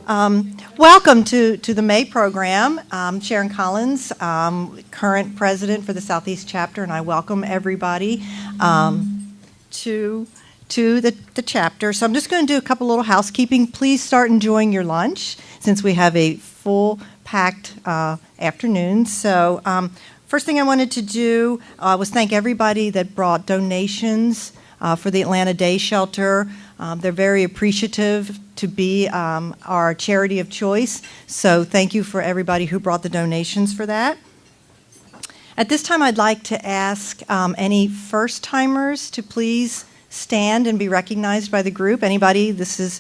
Welcome to the May program. I'm Sharon Collins, current president for the Southeast chapter, and I welcome everybody to the chapter. So I'm just going to do a couple little housekeeping. Please start enjoying your lunch since we have a full packed afternoon. So first thing I wanted to do was thank everybody that brought donations for the Atlanta Day Shelter. They're very appreciative to be our charity of choice. So thank you for everybody who brought the donations for that. At this time, I'd like to ask any first-timers to please stand and be recognized by the group. Anybody? This is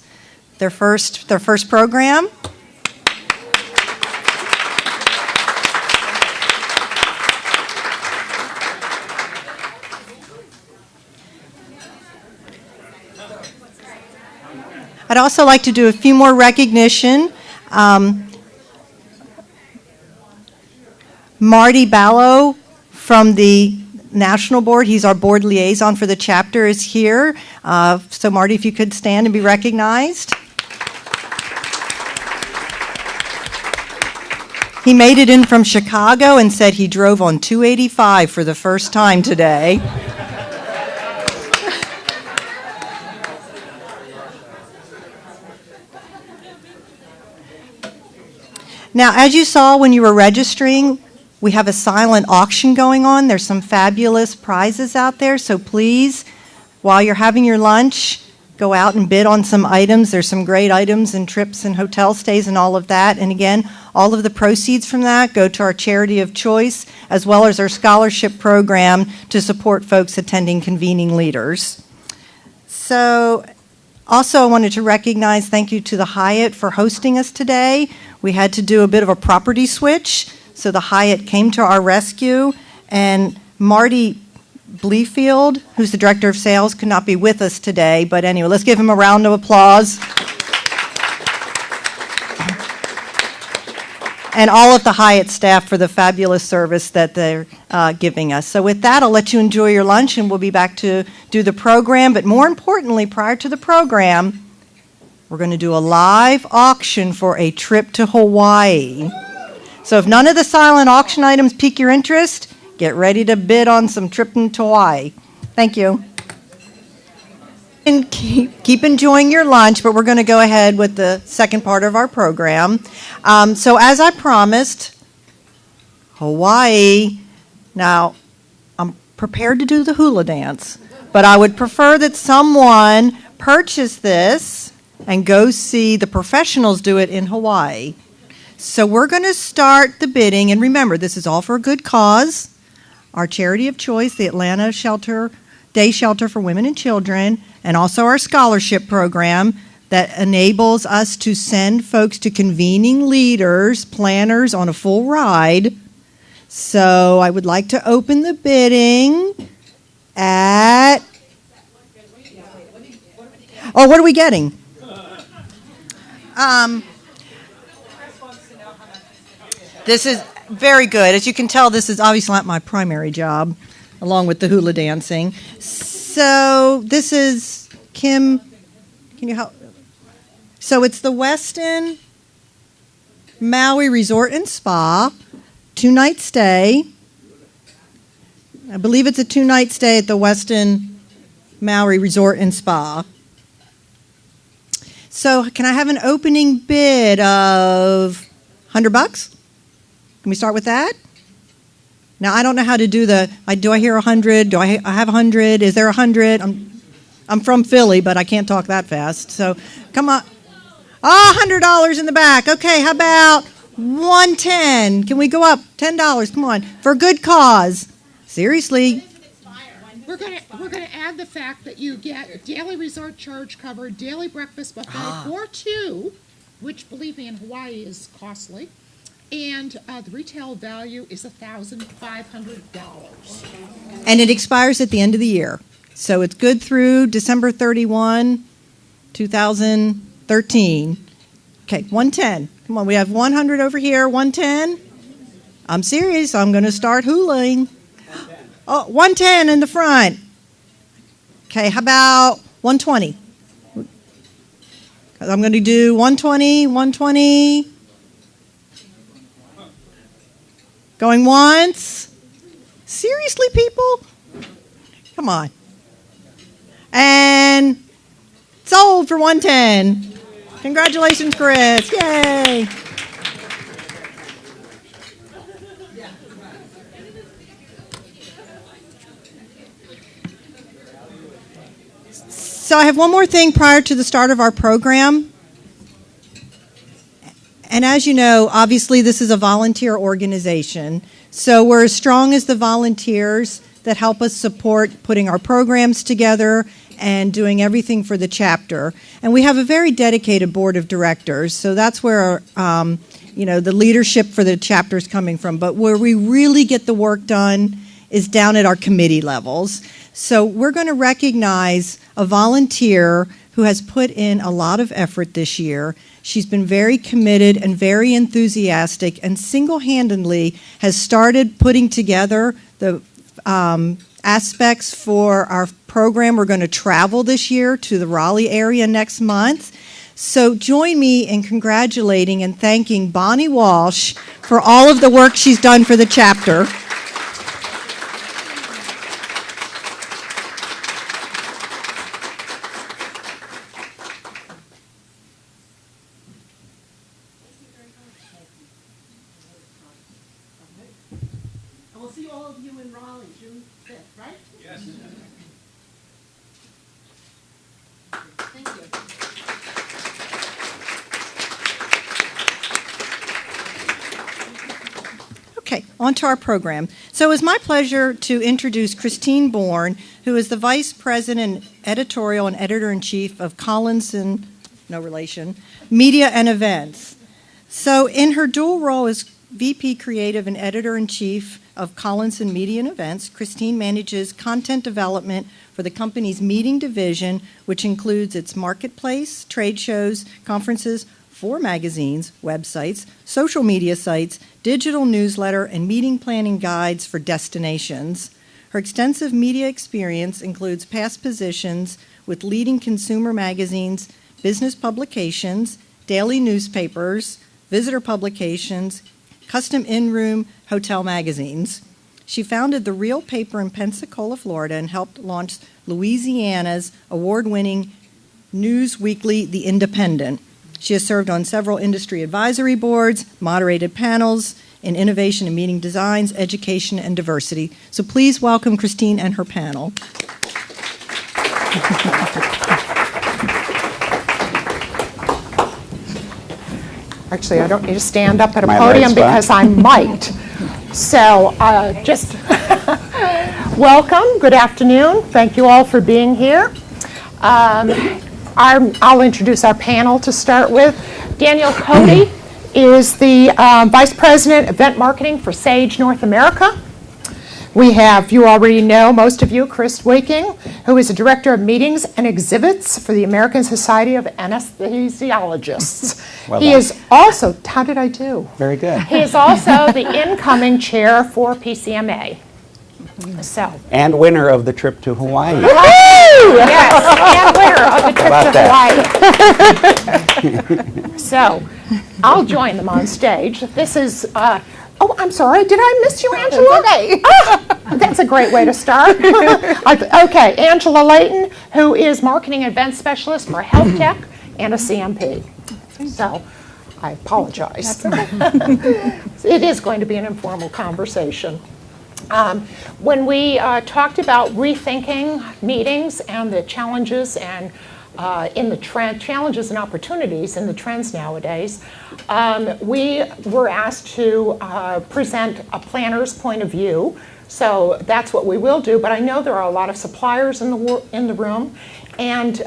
their first program. I'd also like to do a few more recognition. Marty Ballo from the National Board, he's our board liaison for the chapter, is here. So Marty, if you could stand and be recognized. He made it in from Chicago and said he drove on 285 for the first time today. Now, as you saw when you were registering, we have a silent auction going on. There's some fabulous prizes out there, so please, while you're having your lunch, go out and bid on some items. There's some great items and trips and hotel stays and all of that. And again, all of the proceeds from that go to our charity of choice, as well as our scholarship program to support folks attending Convening Leaders. So, also, I wanted to recognize, thank you to the Hyatt for hosting us today. We had to do a bit of a property switch, so the Hyatt came to our rescue, and Marty Bleefield, who's the director of sales, could not be with us today, but anyway, let's give him a round of applause. And all of the Hyatt staff for the fabulous service that they're giving us. So with that, I'll let you enjoy your lunch, and we'll be back to do the program. But more importantly, prior to the program, we're going to do a live auction for a trip to Hawaii. So if none of the silent auction items pique your interest, get ready to bid on some trip to Hawaii. Thank you. And keep enjoying your lunch, but we're going to go ahead with the second part of our program. So as I promised, Hawaii. Now, I'm prepared to do the hula dance, but I would prefer that someone purchase this and go see the professionals do it in Hawaii. So we're going to start the bidding, and remember, this is all for a good cause. Our charity of choice, the Atlanta Day Shelter for Women and Children, and also our scholarship program that enables us to send folks to Convening Leaders, planners on a full ride. So I would like to open the bidding at... Oh, what are we getting? This is very good. As you can tell, this is obviously not my primary job, along with the hula dancing. So this is Kim. Can you help? So it's the Westin Maui Resort and Spa, 2-night stay. I believe it's a 2-night stay at the Westin Maui Resort and Spa. So can I have an opening bid of $100? Can we start with that? Now, I don't know how to do do I hear 100? Do I have 100? Is there 100? I'm from Philly, but I can't talk that fast. So, come on. Oh, $100 in the back. Okay, how about 110? Can we go up $10? Come on. For a good cause. Seriously. We're gonna add the fact that you get daily resort charge covered, daily breakfast buffet for two, which, believe me, in Hawaii is costly. And the retail value is $1,500. And it expires at the end of the year. So it's good through December 31, 2013. Okay, 110. Come on, we have 100 over here, 110. I'm serious, I'm going to start hulaing. Oh, 110 in the front. Okay, how about 120? I'm going to do 120, 120. Going once. Seriously, people? Come on. And sold for 110. Congratulations, Chris. Yay. So I have one more thing prior to the start of our program. And as you know, obviously this is a volunteer organization. So we're as strong as the volunteers that help us support putting our programs together and doing everything for the chapter. And we have a very dedicated board of directors. So that's where the leadership for the chapter is coming from. But where we really get the work done is down at our committee levels. So we're going to recognize a volunteer who has put in a lot of effort this year. She's been very committed and very enthusiastic and single-handedly has started putting together the aspects for our program. We're going to travel this year to the Raleigh area next month. So join me in congratulating and thanking Bonnie Walsh for all of the work she's done for the chapter. We'll see all of you in Raleigh June 5th, right? Yes. Thank you. Okay, on to our program. So it's my pleasure to introduce Christine Bourne, who is the Vice President, Editorial and Editor-in-Chief of Collinson, no relation, Media and Events. So in her dual role as VP Creative and Editor-in-Chief of Collinson Media and Events, Christine manages content development for the company's meeting division, which includes its marketplace, trade shows, conferences, 4 magazines, websites, social media sites, digital newsletter, and meeting planning guides for destinations. Her extensive media experience includes past positions with leading consumer magazines, business publications, daily newspapers, visitor publications, custom in-room hotel magazines. She founded the Real Paper in Pensacola, Florida, and helped launch Louisiana's award-winning news weekly, The Independent. She has served on several industry advisory boards, moderated panels in innovation and meeting designs, education, and diversity. So please welcome Christine and her panel. Actually, I don't need to stand up at a podium because I'm mic'd. So just welcome, good afternoon. Thank you all for being here. I'll introduce our panel to start with. Daniel Cody is the Vice President, Event Marketing for Sage North America. We have, you already know, most of you, Chris Waking, who is the Director of Meetings and Exhibits for the American Society of Anesthesiologists. Well he done. is also, how did I do? Very good. He is also the incoming chair for PCMA. So. And winner of the trip to Hawaii. Yes, and winner of the trip to Hawaii. So, I'll join them on stage. This is, oh, I'm sorry, did I miss you, Angela? Okay. That's a great way to start. Okay, Angela Layton, who is Marketing and Event Specialist for Health Tech and a CMP. So, I apologize. It is going to be an informal conversation. When we talked about rethinking meetings and the challenges and in the challenges and opportunities in the trends nowadays, we were asked to present a planner's point of view. So that's what we will do. But I know there are a lot of suppliers in the room, and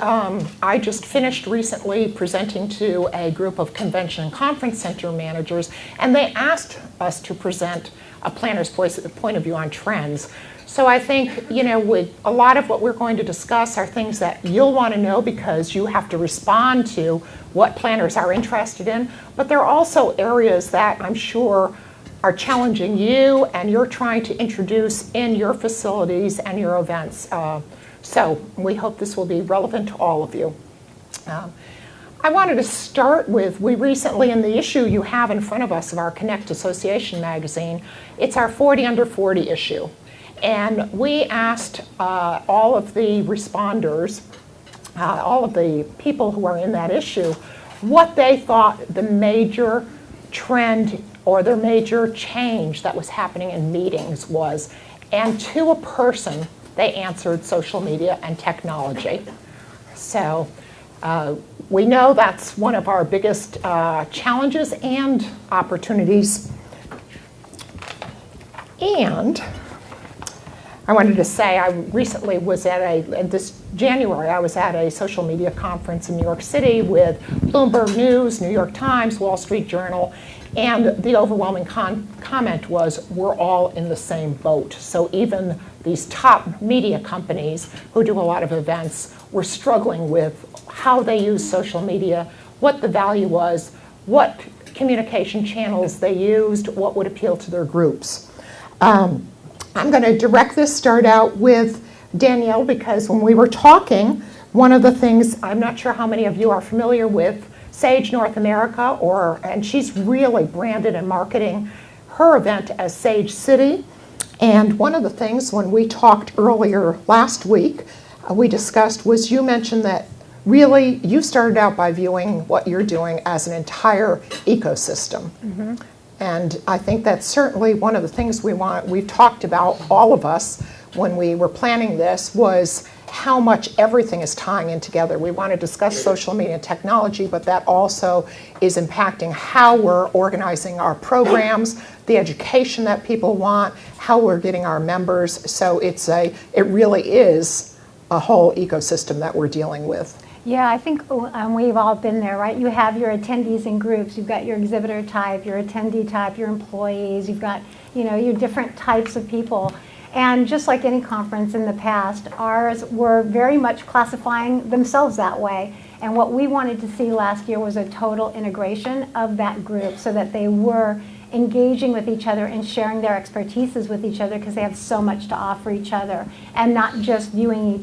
I just finished recently presenting to a group of convention and conference center managers, and they asked us to present a planner's point of view on trends. So I think, you know, with a lot of what we're going to discuss are things that you'll want to know because you have to respond to what planners are interested in, but there are also areas that I'm sure are challenging you and you're trying to introduce in your facilities and your events. So we hope this will be relevant to all of you. I wanted to start with, we recently, in the issue you have in front of us of our Connect Association magazine, it's our 40 Under 40 issue. And we asked all of the responders, all of the people who are in that issue, what they thought the major trend or the major change that was happening in meetings was. And to a person, they answered social media and technology. So we know that's one of our biggest challenges and opportunities. And I wanted to say I recently was this January, I was at a social media conference in New York City with Bloomberg News, New York Times, Wall Street Journal, and the overwhelming comment was, we're all in the same boat. So even these top media companies who do a lot of events were struggling with how they use social media, what the value was, what communication channels they used, what would appeal to their groups. I'm going to start out with Danielle, because when we were talking, one of the things, I'm not sure how many of you are familiar with Sage North America, and she's really branded and marketing her event as Sage City. And one of the things when we talked earlier last week, we discussed was you mentioned that really you started out by viewing what you're doing as an entire ecosystem. Mm-hmm. And I think that's certainly one of the things we've talked about, all of us, when we were planning this, was how much everything is tying in together. We want to discuss social media and technology, but that also is impacting how we're organizing our programs, the education that people want, how we're getting our members. So it really is a whole ecosystem that we're dealing with. Yeah, I think we've all been there, right? You have your attendees in groups. You've got your exhibitor type, your attendee type, your employees. You've got, your different types of people. And just like any conference in the past, ours were very much classifying themselves that way. And what we wanted to see last year was a total integration of that group so that they were engaging with each other and sharing their expertises with each other, because they have so much to offer each other, and not just viewing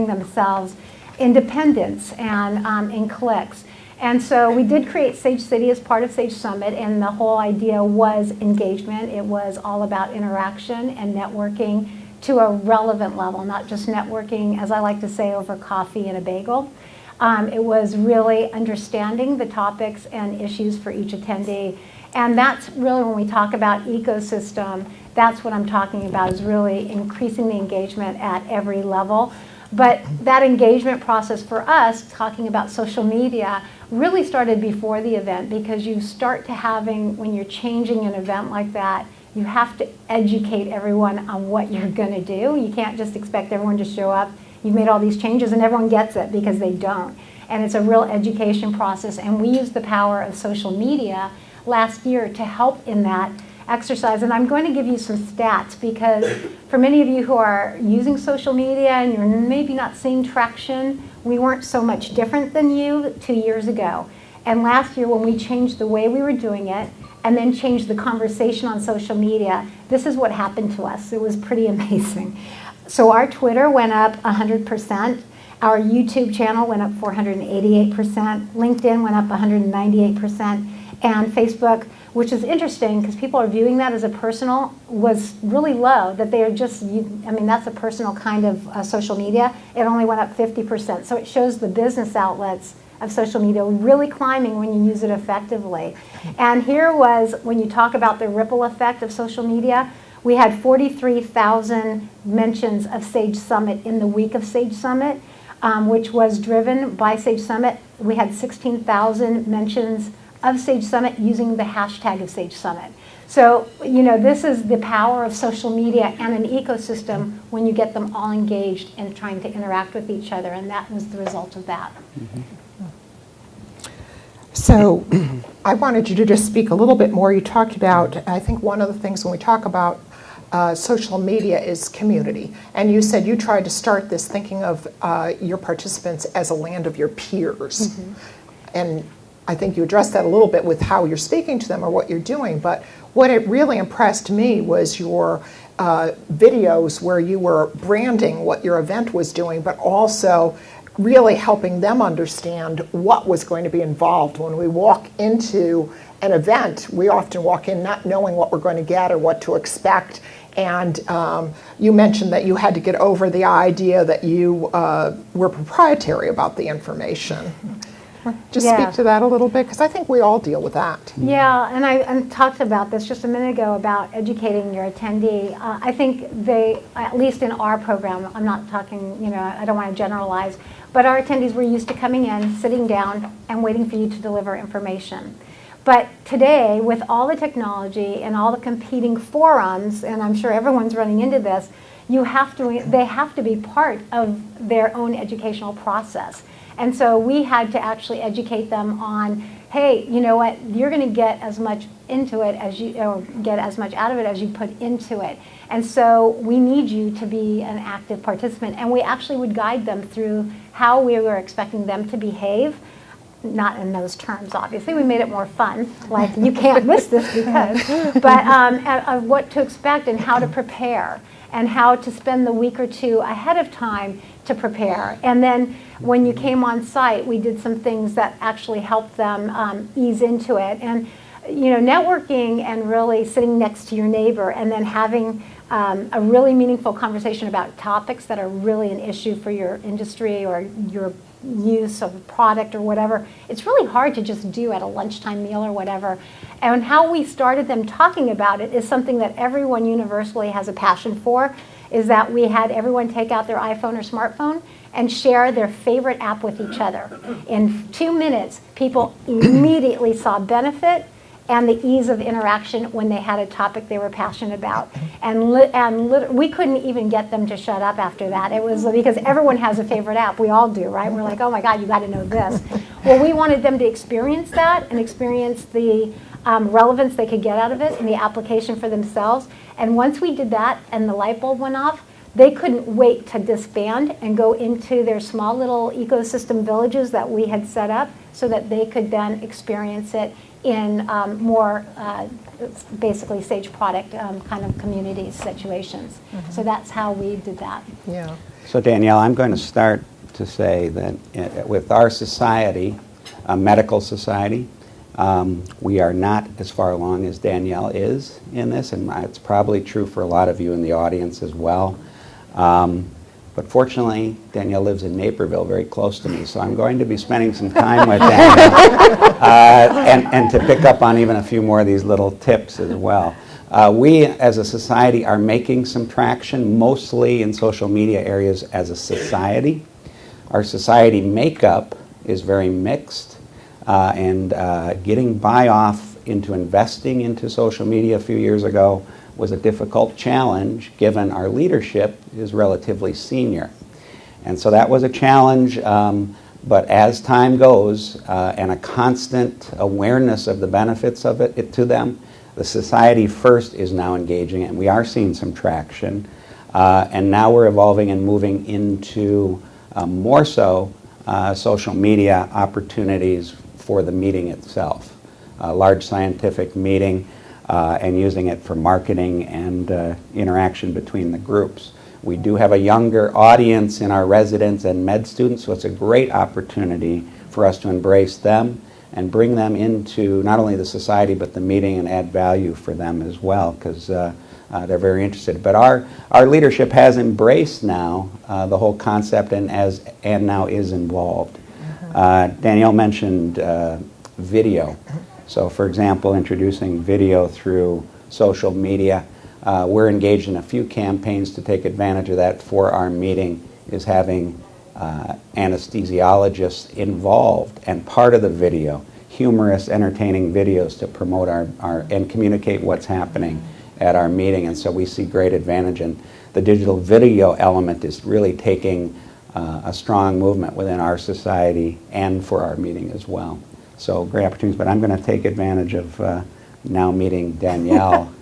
themselves independence and in cliques. And so we did create Sage City as part of Sage Summit, and the whole idea was engagement. It was all about interaction and networking to a relevant level, not just networking, as I like to say, over coffee and a bagel. It was really understanding the topics and issues for each attendee. And that's really, when we talk about ecosystem, that's what I'm talking about, is really increasing the engagement at every level. But that engagement process for us, talking about social media, really started before the event, because you start to when you're changing an event like that, you have to educate everyone on what you're going to do. You can't just expect everyone to show up. You've made all these changes and everyone gets it, because they don't. And it's a real education process. And we used the power of social media last year to help in that exercise. And I'm going to give you some stats, because for many of you who are using social media and you're maybe not seeing traction, we weren't so much different than you 2 years ago. And last year, when we changed the way we were doing it and then changed the conversation on social media, this is what happened to us. It was pretty amazing. So our Twitter went up 100%. Our YouTube channel went up 488%. LinkedIn went up 198%. And Facebook, which is interesting because people are viewing that as a personal, was really low, that they are just, that's a personal kind of social media. It only went up 50%. So it shows the business outlets of social media really climbing when you use it effectively. And here was, when you talk about the ripple effect of social media, we had 43,000 mentions of Sage Summit in the week of Sage Summit, which was driven by Sage Summit. We had 16,000 mentions of Sage Summit using the hashtag of Sage Summit. So, this is the power of social media and an ecosystem when you get them all engaged and trying to interact with each other, and that was the result of that. Mm-hmm. So, I wanted you to just speak a little bit more. You talked about, I think one of the things when we talk about social media is community. And you said you tried to start this thinking of your participants as a land of your peers. Mm-hmm. And I think you addressed that a little bit with how you're speaking to them or what you're doing, but what it really impressed me was your videos where you were branding what your event was doing, but also really helping them understand what was going to be involved. When we walk into an event, we often walk in not knowing what we're going to get or what to expect. And you mentioned that you had to get over the idea that you were proprietary about the information. Just speak to that a little bit, because I think we all deal with that. Yeah, and I talked about this just a minute ago about educating your attendee. I think they, at least in our program, I'm not talking, I don't want to generalize, but our attendees were used to coming in, sitting down, and waiting for you to deliver information. But today, with all the technology and all the competing forums, and I'm sure everyone's running into this, they have to be part of their own educational process. And so we had to actually educate them on, hey, you know what, you're going to get as much into it as or get as much out of it as you put into it. And so we need you to be an active participant. And we actually would guide them through how we were expecting them to behave. Not in those terms, obviously. We made it more fun, like you can't miss this because, but of what to expect and how to prepare and how to spend the week or two ahead of time to prepare. And then when you came on site, we did some things that actually helped them ease into it. And networking and really sitting next to your neighbor and then having a really meaningful conversation about topics that are really an issue for your industry or your use of a product or whatever. It's really hard to just do at a lunchtime meal or whatever. And how we started them talking about it is something that everyone universally has a passion for, is that we had everyone take out their iPhone or smartphone and share their favorite app with each other. In 2 minutes, people immediately saw benefit and the ease of interaction when they had a topic they were passionate about. And we couldn't even get them to shut up after that. It was because everyone has a favorite app. We all do, right? We're like, oh my God, you got to know this. Well, we wanted them to experience that and experience the relevance they could get out of it and the application for themselves. And once we did that and the light bulb went off, they couldn't wait to disband and go into their small little ecosystem villages that we had set up so that they could then experience it in more basically Sage product kind of community situations. Mm-hmm. So that's how we did that. Yeah. So Danielle, I'm going to start to say that with our society, a medical society, we are not as far along as Danielle is in this, and it's probably true for a lot of you in the audience as well. But fortunately, Danielle lives in Naperville, very close to me, so I'm going to be spending some time with Danielle and to pick up on even a few more of these little tips as well. We, as a society, are making some traction, mostly in social media areas as a society. Our society makeup is very mixed, and getting buy-off into investing into social media a few years ago was a difficult challenge given our leadership is relatively senior. And so that was a challenge, but as time goes and a constant awareness of the benefits of it to them, the society first is now engaging, and we are seeing some traction. And now we're evolving and moving into more so social media opportunities for the meeting itself. A large scientific meeting, and using it for marketing and interaction between the groups. We do have a younger audience in our residents and med students, so it's a great opportunity for us to embrace them and bring them into not only the society but the meeting and add value for them as well, because they're very interested. But our leadership has embraced now the whole concept and now is involved. Danielle mentioned video. So, for example, introducing video through social media. We're engaged in a few campaigns to take advantage of that. For our meeting is having anesthesiologists involved and part of the video, humorous, entertaining videos to promote our and communicate what's happening at our meeting. And so we see great advantage, and the digital video element is really taking a strong movement within our society and for our meeting as well. So great opportunities, but I'm going to take advantage of now meeting Danielle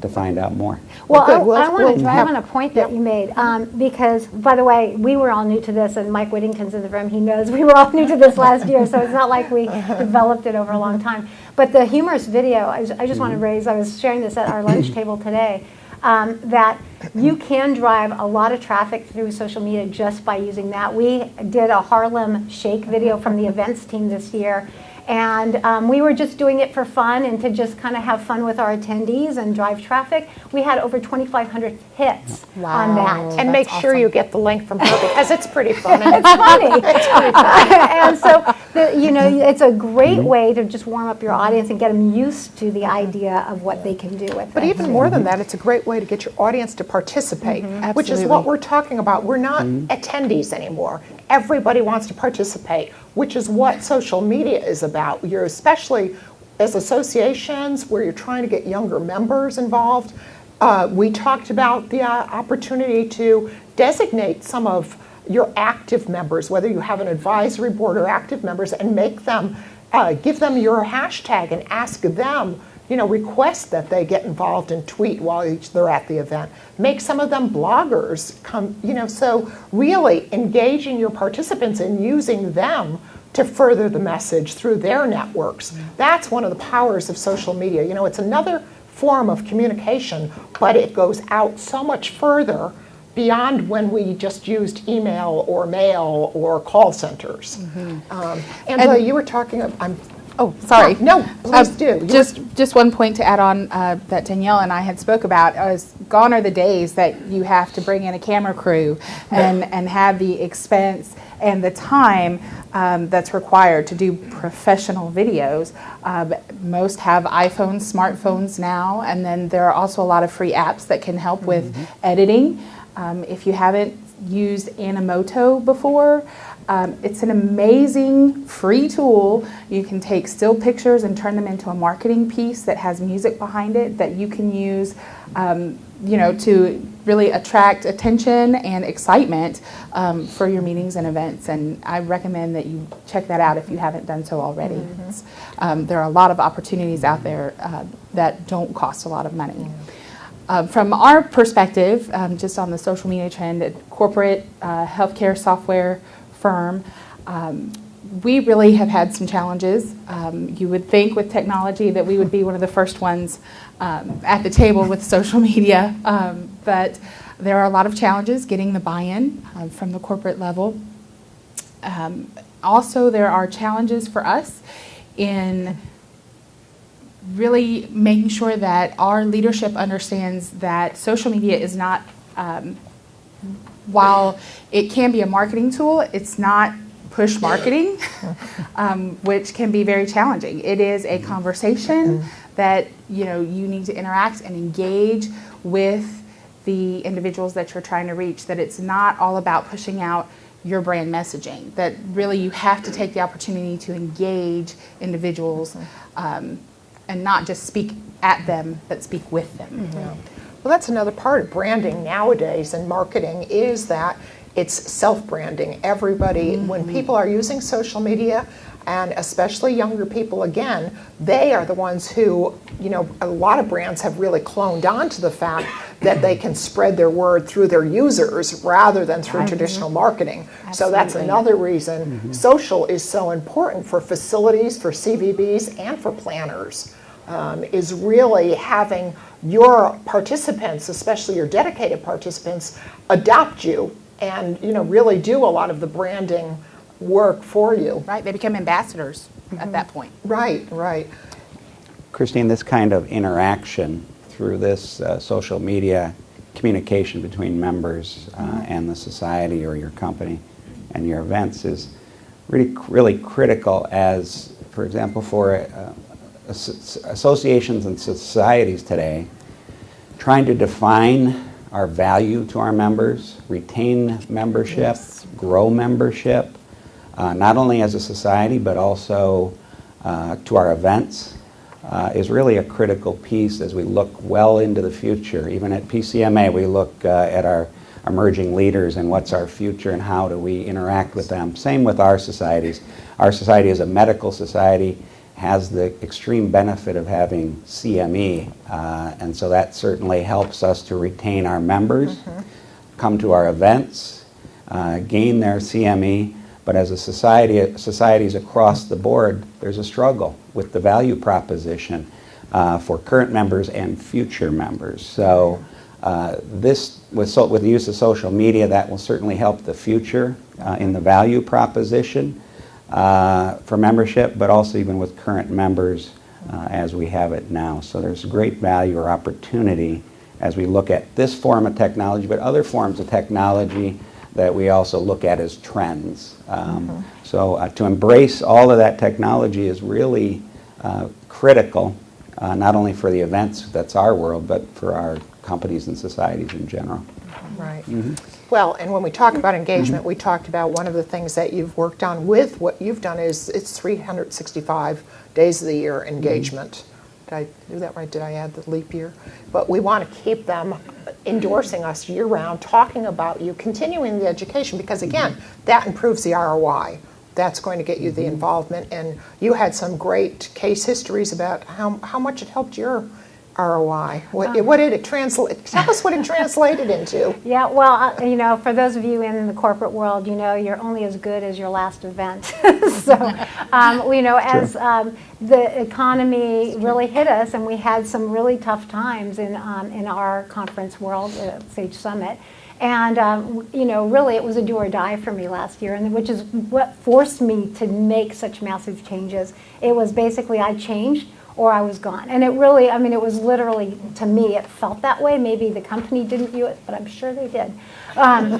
to find out more. Well, I want to drive on a point that you made, because, by the way, we were all new to this, and Mike Whittington's in the room. He knows we were all new to this last year, so it's not like we developed it over a long time. But the humorous video, I just want to raise, I was sharing this at our lunch table today, that you can drive a lot of traffic through social media just by using that. We did a Harlem Shake video from the events team this year, and we were just doing it for fun and to just kind of have fun with our attendees and drive traffic. We had over 2,500 hits on that. And make sure you get the link from her because it's pretty funny. It's funny. It's pretty funny. And so, it's a great way to just warm up your audience and get them used to the idea of what they can do with it. But even more than that, it's a great way to get your audience to participate, which is what we're talking about. We're not attendees anymore. Everybody wants to participate, which is what social media is about. You're especially as associations where you're trying to get younger members involved. We talked about the opportunity to designate some of your active members, whether you have an advisory board or active members, and make them, give them your hashtag and ask them, request that they get involved and tweet while they're at the event. Make some of them bloggers, so really engaging your participants and using them to further the message through their networks. That's one of the powers of social media. It's another form of communication, but it goes out so much further beyond when we just used email or mail or call centers. Angela, you were talking, Oh, sorry. No, please do. Just one point to add on that Danielle and I had spoke about is gone are the days that you have to bring in a camera crew and have the expense and the time that's required to do professional videos. Most have iPhones, smartphones now, and then there are also a lot of free apps that can help with editing. If you haven't used Animoto before, it's an amazing free tool. You can take still pictures and turn them into a marketing piece that has music behind it that you can use to really attract attention and excitement for your meetings and events. And I recommend that you check that out if you haven't done so already. There are a lot of opportunities out there that don't cost a lot of money. From our perspective, just on the social media trend, at corporate healthcare software firm, we really have had some challenges. You would think with technology that we would be one of the first ones at the table with social media, but there are a lot of challenges getting the buy-in from the corporate level. Also, there are challenges for us in really making sure that our leadership understands that social media is not, while it can be a marketing tool, it's not push marketing, which can be very challenging. It is a conversation that you need to interact and engage with the individuals that you're trying to reach, that it's not all about pushing out your brand messaging, that really you have to take the opportunity to engage individuals and not just speak at them, but speak with them. Well, that's another part of branding nowadays and marketing is that it's self-branding. Everybody, when people are using social media, and especially younger people, again, they are the ones who, a lot of brands have really cloned on to the fact that they can spread their word through their users rather than through traditional marketing. So that's another reason social is so important for facilities, for CVBs, and for planners, is really having your participants, especially your dedicated participants, adopt you and really do a lot of the branding work for you. Right, they become ambassadors at that point. Right, right. Christine, this kind of interaction through this social media communication between members and the society or your company and your events is really critical as, for example, for associations and societies today, trying to define our value to our members, retain membership, grow membership, not only as a society but also to our events, is really a critical piece as we look well into the future. Even at PCMA, we look at our emerging leaders and what's our future and how do we interact with them. Same with our societies. Our society is a medical society, has the extreme benefit of having CME, and so that certainly helps us to retain our members, come to our events, gain their CME. But as a society, societies across the board, there's a struggle with the value proposition for current members and future members. So With the use of social media, that will certainly help the future in the value proposition for membership, but also even with current members as we have it now. So there's great value or opportunity as we look at this form of technology, but other forms of technology that we also look at as trends. So to embrace all of that technology is really critical, not only for the events, that's our world, but for our companies and societies in general. Right. Well, and when we talk about engagement, we talked about one of the things that you've worked on with what you've done is it's 365 days of the year engagement. Did I do that right? Did I add the leap year? But we want to keep them endorsing us year-round, talking about you, continuing the education, because again, that improves the ROI. That's going to get you the involvement, and you had some great case histories about how much it helped your ROI. What did it translate? Tell us what it translated into. Yeah, well, for those of you in the corporate world, you're only as good as your last event. So, as the economy really hit us, and we had some really tough times in our conference world, Sage Summit. And, really it was a do or die for me last year, and which is what forced me to make such massive changes. It was basically I changed or I was gone. And it really, it was literally, to me, it felt that way. Maybe the company didn't view it, but I'm sure they did. But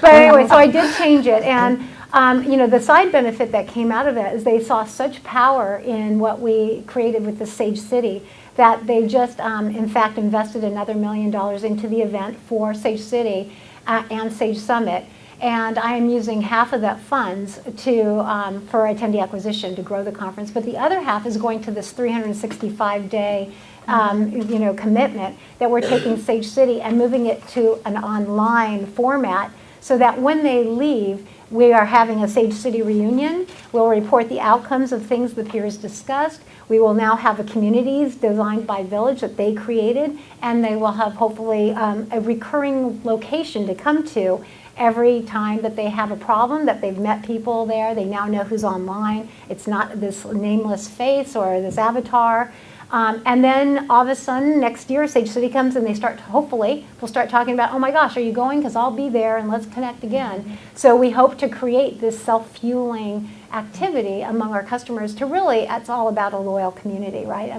anyway, so I did change it. And, the side benefit that came out of it is they saw such power in what we created with the Sage City that they just, in fact, invested another $1 million into the event for Sage City and Sage Summit. And I am using half of that funds for attendee acquisition to grow the conference, but the other half is going to this 365-day commitment that we're taking Sage City and moving it to an online format so that when they leave, we are having a Sage City reunion. We'll report the outcomes of things the peers discussed. We will now have a communities designed by Village that they created, and they will have hopefully a recurring location to come to every time that they have a problem, that they've met people there. They now know who's online. It's not this nameless face or this avatar. And then all of a sudden, next year, Sage City comes and they start, hopefully, we'll start talking about, oh my gosh, are you going? Because I'll be there and let's connect again. So we hope to create this self-fueling activity among our customers to really, it's all about a loyal community, right?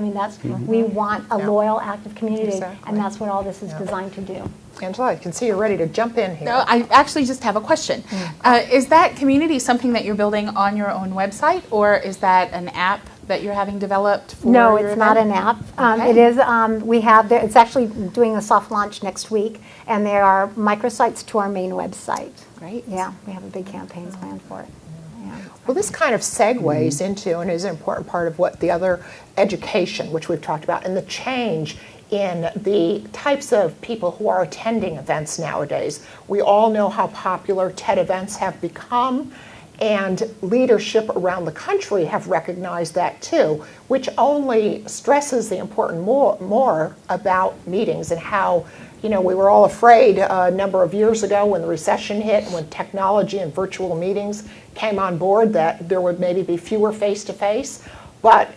We want a loyal, active community, and that's what all this is designed to do. Angela, I can see you're ready to jump in here. No, I actually just have a question. Is that community something that you're building on your own website, or is that an app that you're having developed for No, your it's event? not an app. Okay. It is, it's actually doing a soft launch next week, and there are microsites to our main website. Great. Yeah, we have a big campaign planned for it. Yeah. Well, this kind of segues into and is an important part of what the other education, which we've talked about, and the change in the types of people who are attending events nowadays. We all know how popular TED events have become, and leadership around the country have recognized that too, which only stresses the important more about meetings and how, we were all afraid a number of years ago when the recession hit and when technology and virtual meetings came on board that there would maybe be fewer face-to-face. But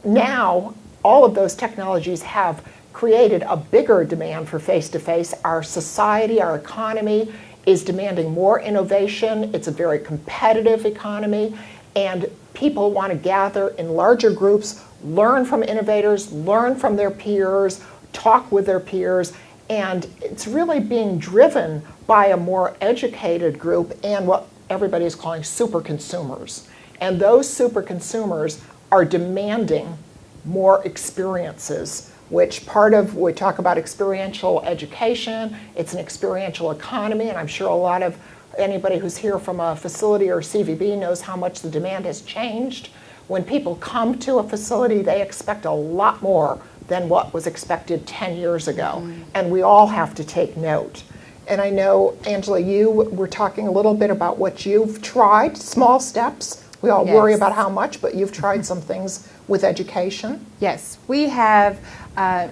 now all of those technologies have created a bigger demand for face-to-face. Our society, our economy is demanding more innovation. It's a very competitive economy, and people want to gather in larger groups, learn from innovators, learn from their peers, talk with their peers, and it's really being driven by a more educated group and what everybody is calling super consumers. And those super consumers are demanding more experiences, which we talk about experiential education, it's an experiential economy, and I'm sure anybody who's here from a facility or CVB knows how much the demand has changed. When people come to a facility, they expect a lot more than what was expected 10 years ago, and we all have to take note. And I know, Angela, you were talking a little bit about what you've tried, small steps. We all worry about how much, but you've tried some things with education. Yes, we have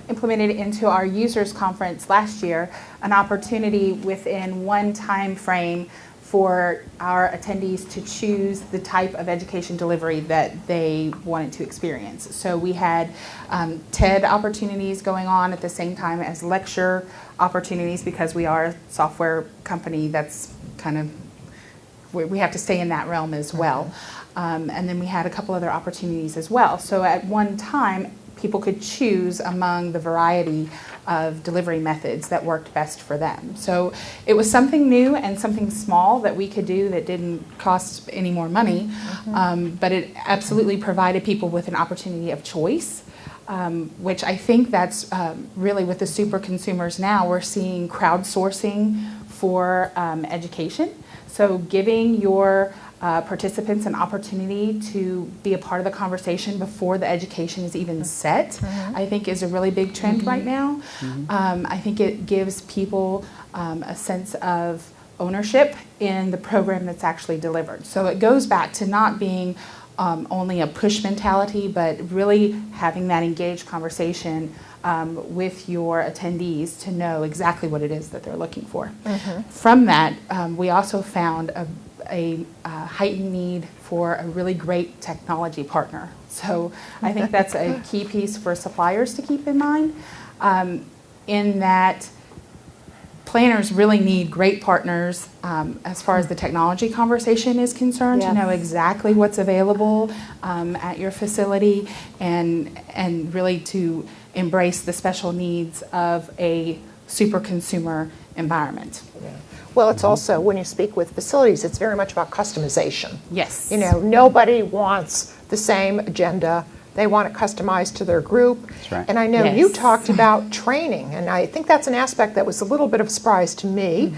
implemented into our users conference last year an opportunity within one time frame for our attendees to choose the type of education delivery that they wanted to experience. So we had TED opportunities going on at the same time as lecture opportunities, because we are a software company that's kind of, we have to stay in that realm as well. And then we had a couple other opportunities as well. So at one time, people could choose among the variety of delivery methods that worked best for them. So it was something new and something small that we could do that didn't cost any more money, but it absolutely provided people with an opportunity of choice, which I think that's really with the super consumers now. We're seeing crowdsourcing for education. So giving your participants an opportunity to be a part of the conversation before the education is even set, I think is a really big trend right now. I think it gives people a sense of ownership in the program that's actually delivered. So it goes back to not being only a push mentality, but really having that engaged conversation with your attendees to know exactly what it is that they're looking for. From that, we also found a heightened need for a really great technology partner. So I think that's a key piece for suppliers to keep in mind, in that planners really need great partners as far as the technology conversation is concerned, to know exactly what's available at your facility, and really to embrace the special needs of a super consumer environment. Well, it's also, when you speak with facilities, it's very much about customization. Yes. You know, nobody wants the same agenda. They want it customized to their group. That's right. And I know you talked about training, and I think that's an aspect that was a little bit of a surprise to me.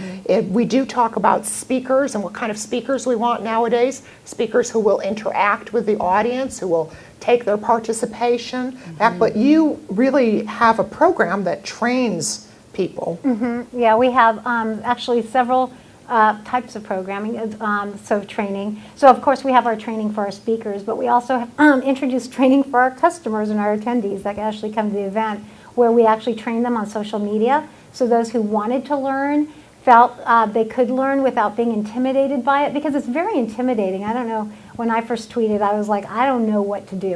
We do talk about speakers and what kind of speakers we want nowadays. Speakers who will interact with the audience, who will take their participation back. But you really have a program that trains people. Yeah, we have actually several types of programming, so training. So of course we have our training for our speakers, but we also introduce training for our customers and our attendees that actually come to the event, where we actually train them on social media. So those who wanted to learn felt they could learn without being intimidated by it, because it's very intimidating. I don't know, when I first tweeted, I was like, I don't know what to do.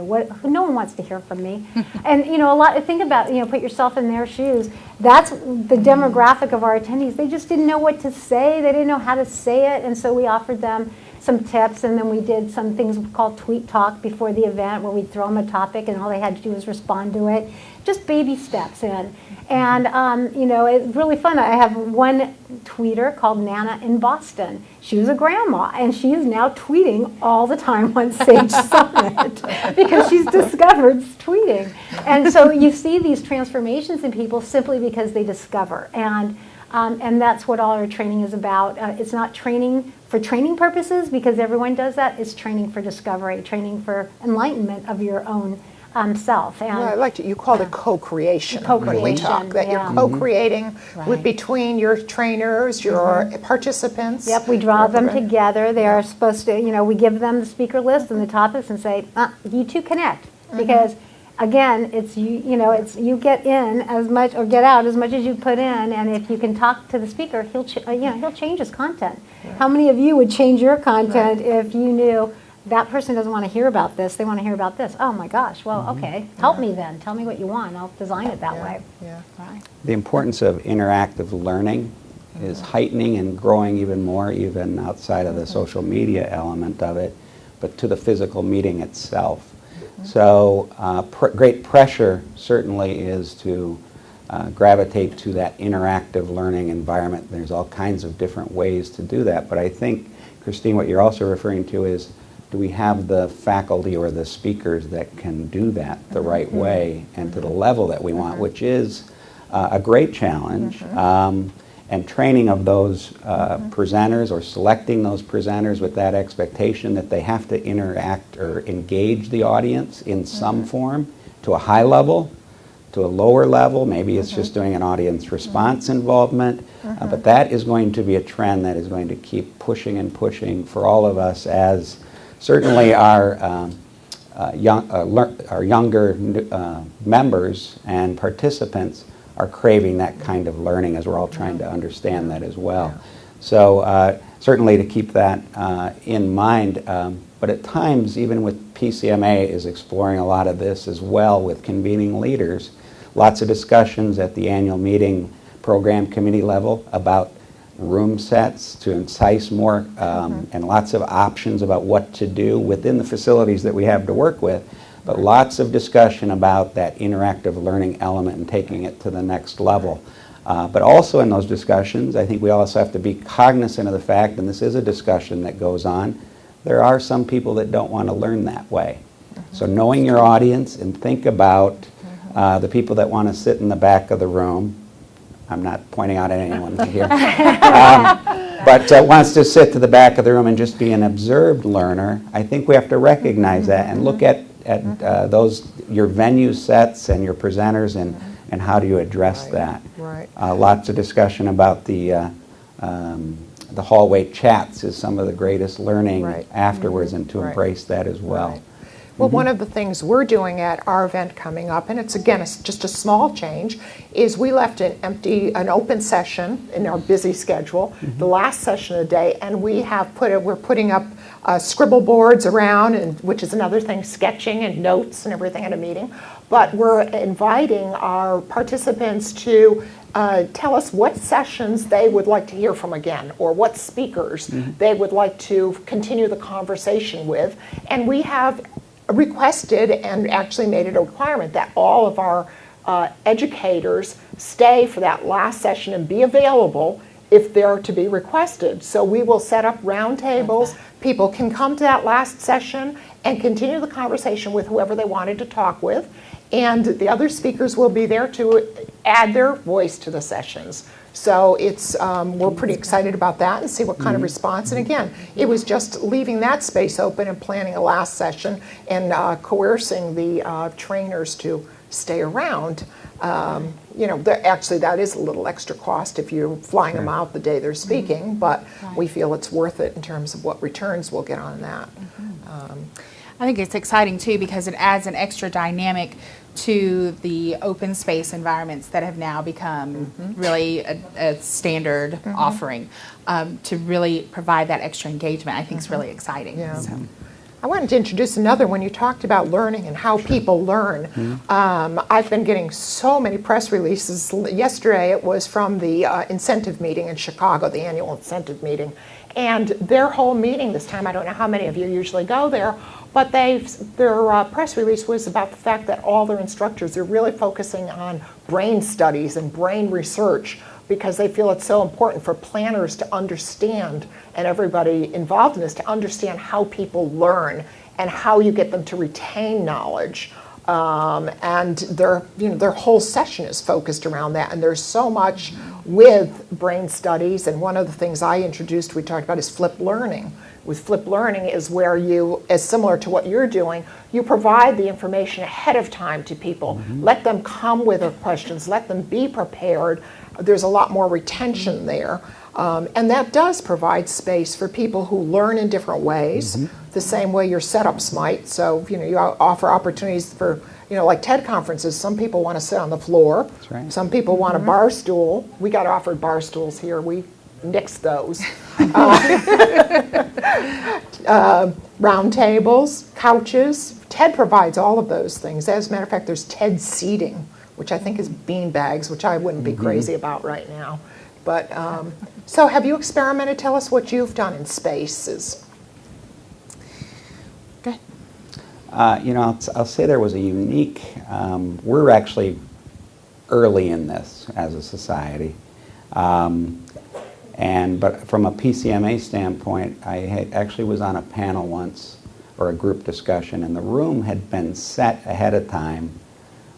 No one wants to hear from me. And you know, think about, put yourself in their shoes. That's the demographic of our attendees. They just didn't know what to say. They didn't know how to say it. And so we offered them some tips, and then we did some things called tweet talk before the event, where we'd throw them a topic and all they had to do was respond to it. Just baby steps in. And it's really fun. I have one tweeter called Nana in Boston. She was a grandma, and she is now tweeting all the time on Sage Summit because she's discovered tweeting. And so you see these transformations in people simply because they discover. And that's what all our training is about. It's not training for training purposes, because everyone does that. It's training for discovery, training for enlightenment of your own self. And I liked it. You called it co-creation when we talk, that you're co-creating between your trainers, your participants. Yep, we draw them together. They are supposed to, we give them the speaker list and the topics and say, you two connect. Because again, it's you get in as much or get out as much as you put in, and if you can talk to the speaker, he'll change his content. How many of you would change your content if you knew that person doesn't want to hear about this, they want to hear about this? Oh my gosh, well, okay, help me then. Tell me what you want, I'll design it that way. Right. The importance of interactive learning is heightening and growing even more, even outside of the social media element of it, but to the physical meeting itself. So great pressure certainly is to gravitate to that interactive learning environment. There's all kinds of different ways to do that, but I think, Christine, what you're also referring to is, do we have the faculty or the speakers that can do that the right way and to the level that we want, which is a great challenge. And training of those presenters, or selecting those presenters with that expectation that they have to interact or engage the audience in some form, to a high level, to a lower level. Maybe it's just doing an audience response involvement. But that is going to be a trend that is going to keep pushing and pushing for all of us, as certainly our younger members and participants are craving that kind of learning, as we're all trying to understand that as well. So certainly to keep that in mind, but at times, even with PCMA is exploring a lot of this as well with convening leaders. Lots of discussions at the annual meeting program committee level about room sets to entice more and lots of options about what to do within the facilities that we have to work with, but lots of discussion about that interactive learning element and taking it to the next level. But also in those discussions, I think we also have to be cognizant of the fact, and this is a discussion that goes on, there are some people that don't want to learn that way. So knowing your audience and think about the people that want to sit in the back of the room. I'm not pointing out at anyone here. But wants to sit to the back of the room and just be an observed learner. I think we have to recognize that and look at your venue sets and your presenters and how do you address that. Right. Lots of discussion about the hallway chats is some of the greatest learning afterwards, and to embrace that as well. Right. Well, one of the things we're doing at our event coming up, and it's again just a small change, is we left an open session in our busy schedule, the last session of the day, and we're putting up scribble boards around, and which is another thing, sketching and notes and everything at a meeting. But we're inviting our participants to tell us what sessions they would like to hear from again, or what speakers they would like to continue the conversation with, and we have requested and actually made it a requirement that all of our educators stay for that last session and be available if they're to be requested. So we will set up roundtables. People can come to that last session and continue the conversation with whoever they wanted to talk with, and the other speakers will be there to add their voice to the sessions. So it's we're pretty excited about that and see what kind of response. And again, it was just leaving that space open and planning a last session and coercing the trainers to stay around. Actually that is a little extra cost if you're flying them out the day they're speaking, but we feel it's worth it in terms of what returns we'll get on that. I think it's exciting too because it adds an extra dynamic to the open space environments that have now become really a standard offering to really provide that extra engagement. I think is really exciting. Yeah. So. I wanted to introduce another one. You talked about learning and how people learn. I've been getting so many press releases. Yesterday it was from the incentive meeting in Chicago, the annual incentive meeting. And their whole meeting this time, I don't know how many of you usually go there, but their press release was about the fact that all their instructors are really focusing on brain studies and brain research because they feel it's so important for planners to understand, and everybody involved in this to understand how people learn and how you get them to retain knowledge. And their whole session is focused around that, and there's so much with brain studies. And one of the things I introduced, we talked about, is flipped learning. With flipped learning is where you, as similar to what you're doing, you provide the information ahead of time to people. Let them come with their questions, let them be prepared. There's a lot more retention there. And that does provide space for people who learn in different ways, the same way your setups might. So, you offer opportunities for, like TED conferences. Some people want to sit on the floor. That's right. Some people want a bar stool. We got offered bar stools here. We nixed those. Round tables, couches. TED provides all of those things. As a matter of fact, there's TED seating, which I think is bean bags, which I wouldn't be crazy about right now. But so have you experimented? Tell us what you've done in spaces. Good. I'll say there was a unique, we're actually early in this as a society. But from a PCMA standpoint, I actually was on a panel once, or a group discussion, and the room had been set ahead of time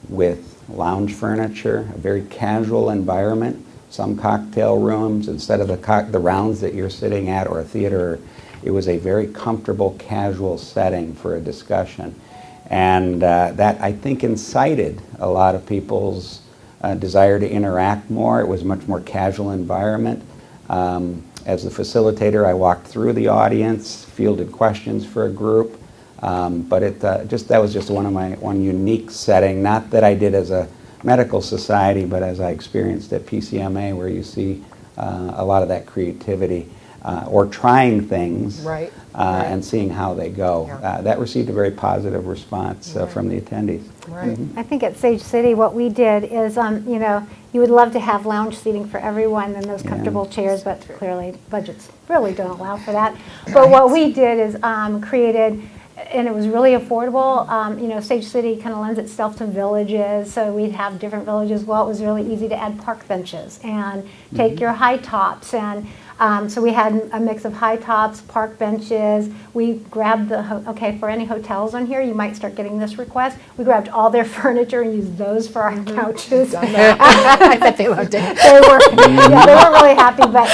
with lounge furniture, a very casual environment, some cocktail rooms instead of the rounds that you're sitting at, or a theater. It was a very comfortable, casual setting for a discussion. And that, I think, incited a lot of people's desire to interact more. It was a much more casual environment. As the facilitator, I walked through the audience, fielded questions for a group, but that was just one unique setting. Not that I did as a medical society, but as I experienced at PCMA, where you see a lot of that creativity or trying things Right. and seeing how they go. Yeah. That received a very positive response from the attendees. Right. I think at Sage City, what we did is, you know, you would love to have lounge seating for everyone and those comfortable chairs, but clearly budgets really don't allow for that. But what we did is created, and it was really affordable. You know, Sage City kind of lends itself to villages, so we'd have different villages. Well, it was really easy to add park benches and take your high tops, and so we had a mix of high tops, park benches. We grabbed okay, for any hotels on here, you might start getting this request. We grabbed all their furniture and used those for our couches. I bet they loved it. They were, yeah, they weren't really happy, but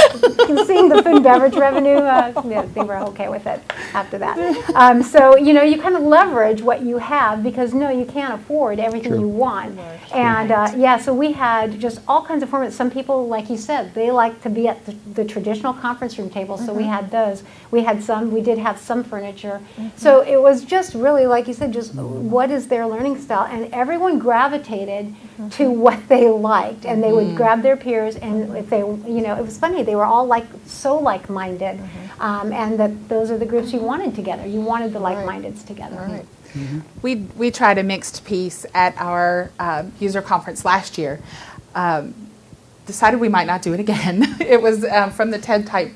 seeing the food and beverage revenue, yeah, they were okay with it after that. So, you know, you kind of leverage what you have because, no, you can't afford everything you want. And, yeah, so we had just all kinds of formats. Some people, like you said, they like to be at the traditional conference room tables, so we had those. We did have some furniture. So it was just really, like you said, just what is their learning style? And everyone gravitated to what they liked, and they would grab their peers, and if they, you know, it was funny, they were all so like-minded, and that those are the groups you wanted together. You wanted the like-mindeds together. Right. We tried a mixed piece at our user conference last year. Decided we might not do it again. It was from the TED type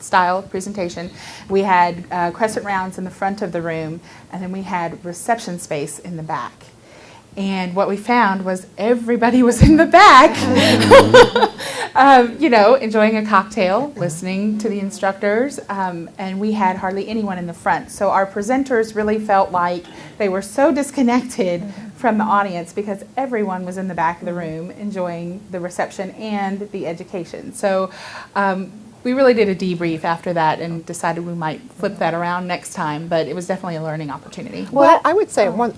style presentation. We had crescent rounds in the front of the room, and then we had reception space in the back. And what we found was everybody was in the back, you know, enjoying a cocktail, listening to the instructors, and we had hardly anyone in the front. So our presenters really felt like they were so disconnected from the audience because everyone was in the back of the room enjoying the reception and the education. So we really did a debrief after that and decided we might flip that around next time, but it was definitely a learning opportunity. Well, I would say one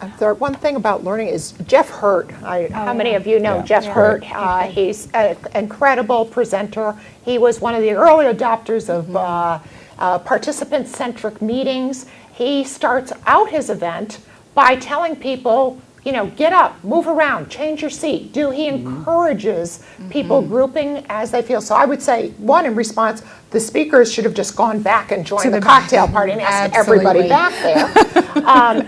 thing about learning is Jeff Hurt. How many of you know Yeah. Jeff Hurt? He's an incredible presenter. He was one of the early adopters of participant-centric meetings. He starts out his event by telling people, you know, get up, move around, change your seat. He encourages people grouping as they feel. So I would say, one, in response, the speakers should have just gone back and joined the cocktail party and asked everybody back there.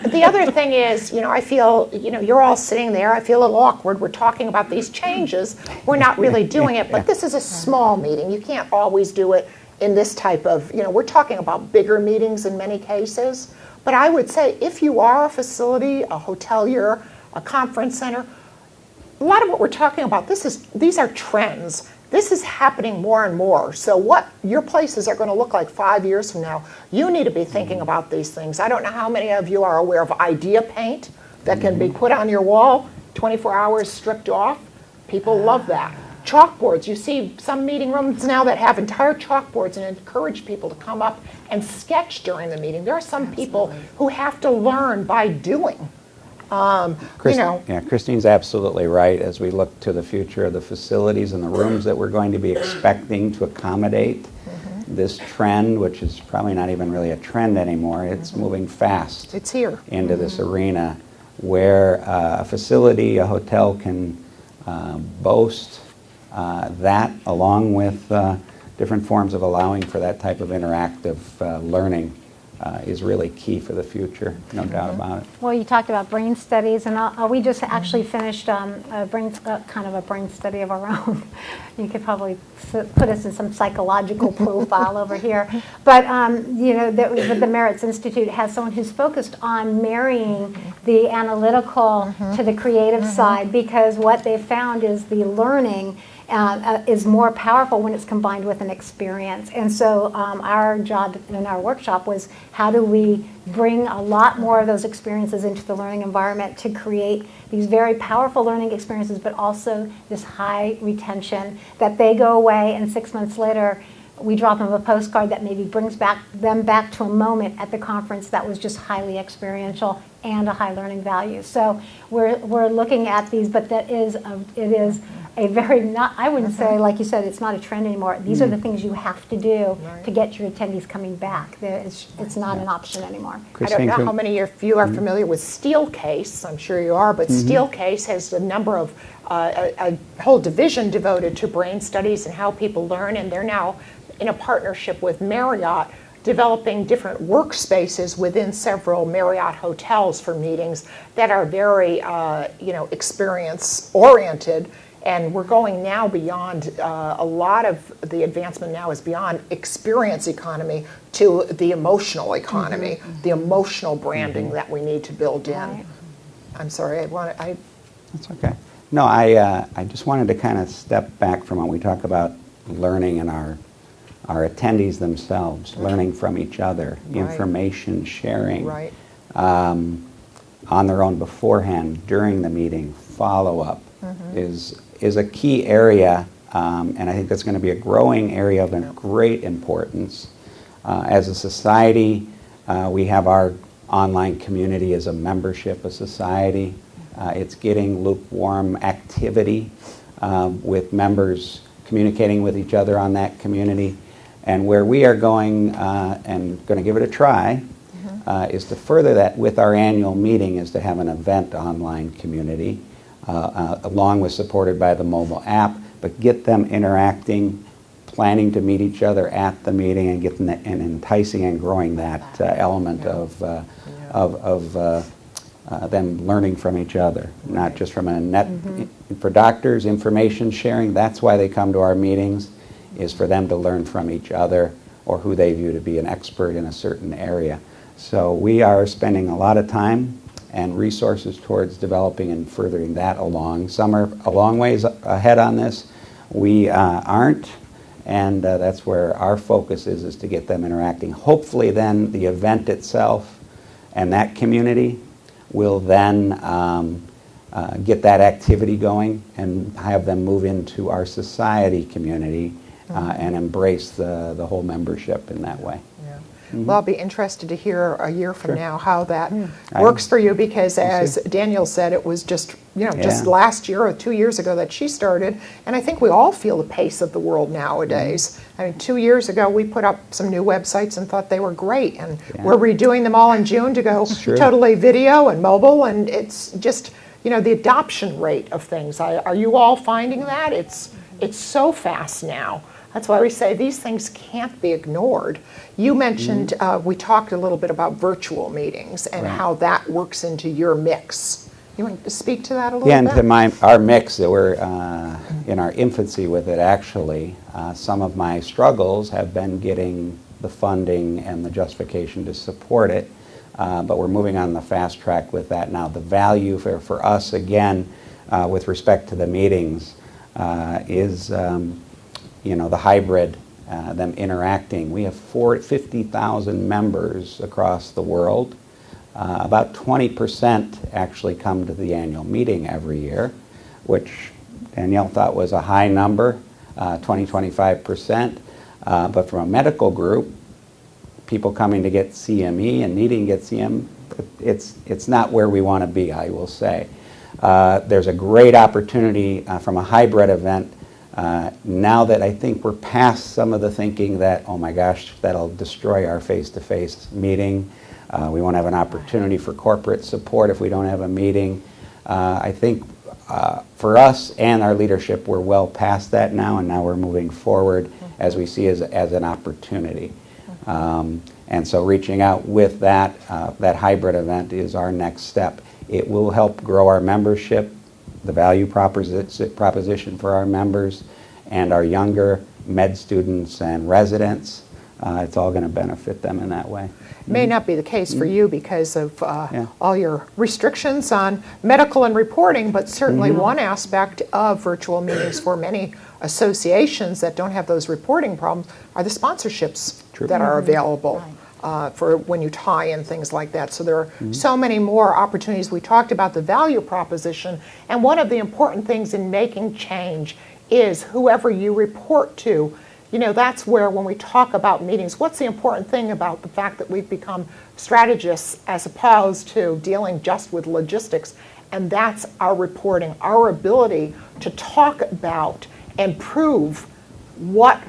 The other thing is, you know, I feel, you know, you're all sitting there. I feel a little awkward. We're talking about these changes. We're not really doing it, but this is a small meeting. You can't always do it in this type of, you know, we're talking about bigger meetings in many cases. But I would say if you are a facility, a hotelier, a conference center, a lot of what we're talking about, these are trends. This is happening more and more. So what your places are going to look like 5 years from now, you need to be thinking about these things. I don't know how many of you are aware of idea paint that can be put on your wall, 24 hours stripped off. People love that. Chalkboards. You see some meeting rooms now that have entire chalkboards and encourage people to come up and sketch during the meeting. There are some people who have to learn by doing. You know. Yeah, Christine's absolutely right. As we look to the future of the facilities and the rooms that we're going to be expecting to accommodate this trend, which is probably not even really a trend anymore, it's moving fast. It's here. Into this arena where a facility, a hotel can boast that along with different forms of allowing for that type of interactive learning is really key for the future, no doubt about it. Well, you talked about brain studies, and we just actually finished kind of a brain study of our own. You could probably put us in some psychological profile over here. But, you know, the Merits Institute has someone who's focused on marrying the analytical to the creative side, because what they found is the learning is more powerful when it's combined with an experience. And so our job in our workshop was how do we bring a lot more of those experiences into the learning environment to create these very powerful learning experiences, but also this high retention that they go away and 6 months later we drop them a postcard that maybe brings them back to a moment at the conference that was just highly experiential and a high learning value. So we're looking at these, but it is a very not, I wouldn't say, like you said, it's not a trend anymore. These are the things you have to do to get your attendees coming back. It's not an option anymore. I don't know how many of you are familiar with Steelcase. I'm sure you are, but Steelcase has a number of a whole division devoted to brain studies and how people learn, and they're now in a partnership with Marriott developing different workspaces within several Marriott hotels for meetings that are very experience oriented. And we're going now beyond, a lot of the advancement now is beyond experience economy to the emotional economy, the emotional branding that we need to build in. Right. I'm sorry, That's okay. No, I just wanted to kind of step back from when we talk about learning and our attendees themselves, learning from each other, information sharing right. on their own beforehand, during the meeting, follow-up is a key area, and I think that's going to be a growing area of great importance. As a society, we have our online community as a membership, a society. It's getting lukewarm activity with members communicating with each other on that community. And where we are going and going to give it a try is to further that with our annual meeting, is to have an event online community, along with supported by the mobile app, but get them interacting, planning to meet each other at the meeting, and get them and enticing and growing that element of them learning from each other, not just from a net. For doctors, information sharing, that's why they come to our meetings, is for them to learn from each other or who they view to be an expert in a certain area. So we are spending a lot of time and resources towards developing and furthering that along. Some are a long ways ahead on this. We aren't, and that's where our focus is to get them interacting. Hopefully then the event itself and that community will then get that activity going and have them move into our society community and embrace the whole membership in that way. Well, I'll be interested to hear a year from now how that works for you, because as Danielle said, it was just, just last year or 2 years ago that she started, and I think we all feel the pace of the world nowadays. I mean, 2 years ago we put up some new websites and thought they were great, and we're redoing them all in June to go totally video and mobile, and it's just, the adoption rate of things. Are you all finding that? It's so fast now. That's why we say these things can't be ignored. You mentioned, we talked a little bit about virtual meetings and how that works into your mix. You want to speak to that a little bit? Yeah, into our mix, that we're in our infancy with it, actually. Some of my struggles have been getting the funding and the justification to support it, but we're moving on the fast track with that now. The value for us, again, with respect to the meetings, is the hybrid, them interacting. We have 50,000 members across the world. About 20% actually come to the annual meeting every year, which Danielle thought was a high number, 25%. But from a medical group, people coming to get CME and needing to get CM, it's not where we want to be, I will say. There's a great opportunity from a hybrid event. Now that I think we're past some of the thinking that, oh my gosh, that'll destroy our face-to-face meeting. We won't have an opportunity for corporate support if we don't have a meeting. I think for us and our leadership, we're well past that now, and now we're moving forward as we see as an opportunity. And so reaching out with that hybrid event is our next step. It will help grow our membership, the value proposition for our members and our younger med students and residents. It's all going to benefit them in that way. It may not be the case for you because of all your restrictions on medical and reporting, but certainly one aspect of virtual meetings for many associations that don't have those reporting problems are the sponsorships that are available. For when you tie in things like that. So there are so many more opportunities. We talked about the value proposition, and one of the important things in making change is whoever you report to. That's where when we talk about meetings, what's the important thing about the fact that we've become strategists as opposed to dealing just with logistics And that's our reporting, our ability to talk about and prove what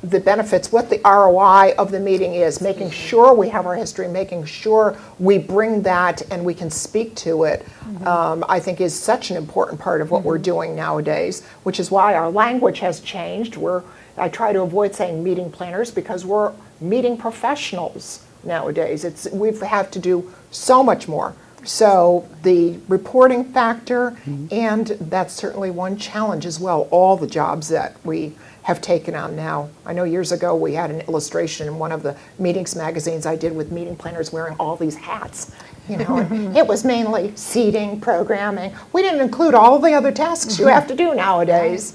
the benefits, what the ROI of the meeting is, making sure we have our history, making sure we bring that and we can speak to it, I think is such an important part of what we're doing nowadays, which is why our language has changed. I try to avoid saying meeting planners because we're meeting professionals nowadays. We have to do so much more. So the reporting factor, and that's certainly one challenge as well, all the jobs that we have taken on now. I know years ago we had an illustration in one of the meetings magazines I did with meeting planners wearing all these hats. And it was mainly seating, programming. We didn't include all the other tasks you have to do nowadays.